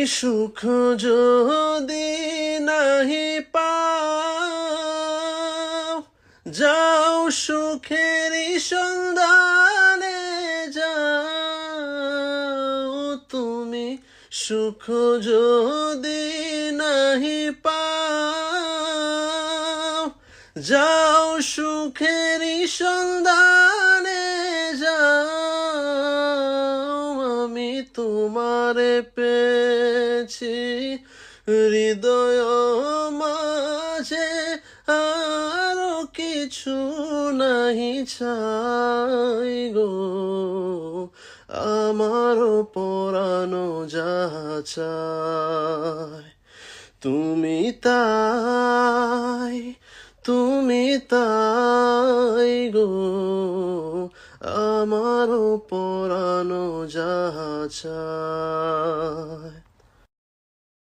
সুখ যদি নাহি পাও, যাও সুখেরই সন্ধানে যাও। তুমি সুখ যদি নাহি পাও, যাও সুখেরই সন্ধানে যাও। আমি তোমারে পেয়েছি হৃদয় মাঝে, আরো কিছু নাহি চাই গো। আমারও পরানো যাহা চায়, তুমি তাই, তুমি তাই গো। আমারও পরানো যাহা চায়।